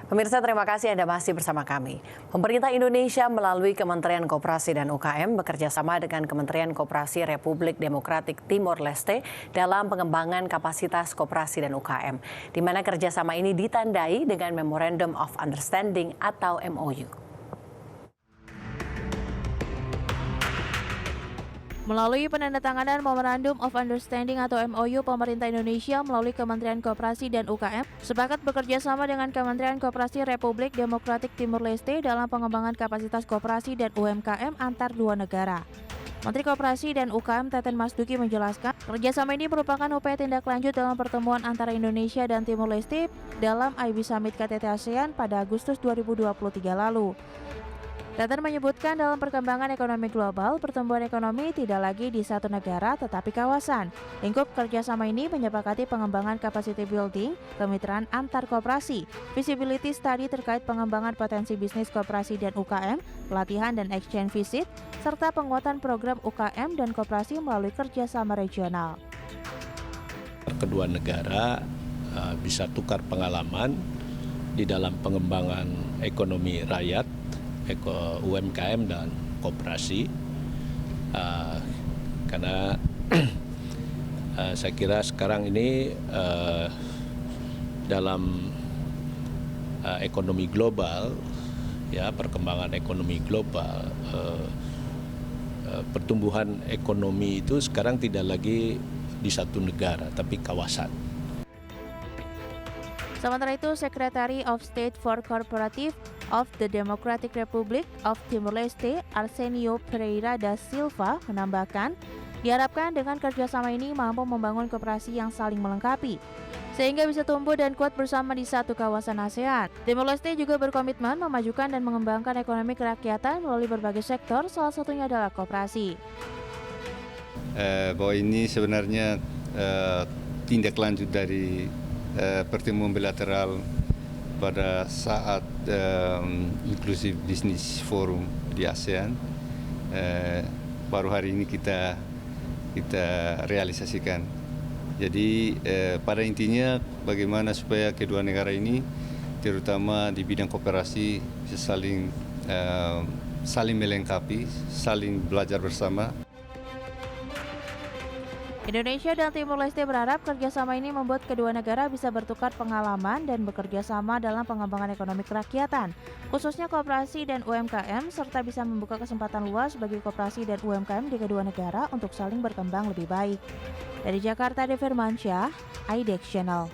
Pemirsa, terima kasih Anda masih bersama kami. Pemerintah Indonesia melalui Kementerian Koperasi dan UKM bekerja sama dengan Kementerian Koperasi Republik Demokratik Timor Leste dalam pengembangan kapasitas koperasi dan UKM, di mana kerjasama ini ditandai dengan Memorandum of Understanding atau MOU. Melalui penandatanganan Memorandum of Understanding atau MOU, pemerintah Indonesia melalui Kementerian Koperasi dan UKM sepakat bekerja sama dengan Kementerian Koperasi Republik Demokratik Timor Leste dalam pengembangan kapasitas koperasi dan UMKM antar dua negara. Menteri Koperasi dan UKM Teten Mas Duki menjelaskan, kerjasama ini merupakan upaya tindak lanjut dalam pertemuan antara Indonesia dan Timor Leste dalam IB Summit KTT ASEAN pada Agustus 2023 lalu. Teten menyebutkan dalam perkembangan ekonomi global, pertumbuhan ekonomi tidak lagi di satu negara tetapi kawasan. Lingkup kerjasama ini menyepakati pengembangan capacity building, kemitraan antar koperasi, visibility study terkait pengembangan potensi bisnis koperasi dan UKM, pelatihan dan exchange visit, serta penguatan program UKM dan koperasi melalui kerjasama regional. Kedua negara bisa tukar pengalaman di dalam pengembangan ekonomi rakyat, UMKM dan koperasi, karena saya kira sekarang ini dalam ekonomi global, ya, perkembangan ekonomi global, pertumbuhan ekonomi itu sekarang tidak lagi di satu negara tapi kawasan. Sementara itu, Secretary of State for Cooperative of the Democratic Republic of Timor Leste, Arsenio Pereira da Silva, menambahkan, diharapkan dengan kerjasama ini mampu membangun koperasi yang saling melengkapi, sehingga bisa tumbuh dan kuat bersama di satu kawasan ASEAN. Timor Leste juga berkomitmen memajukan dan mengembangkan ekonomi kerakyatan melalui berbagai sektor, salah satunya adalah koperasi. Bahwa ini sebenarnya tindak lanjut dari pertemuan bilateral pada saat Inclusive Business Forum di ASEAN. Baru hari ini kita realisasikan. Jadi pada intinya bagaimana supaya kedua negara ini, terutama di bidang koperasi, bisa saling melengkapi, saling belajar bersama. Indonesia dan Timor Leste berharap kerjasama ini membuat kedua negara bisa bertukar pengalaman dan bekerja sama dalam pengembangan ekonomi kerakyatan, khususnya koperasi dan UMKM, serta bisa membuka kesempatan luas bagi koperasi dan UMKM di kedua negara untuk saling berkembang lebih baik. Dari Jakarta, Devi Firmansyah, IDEX Channel.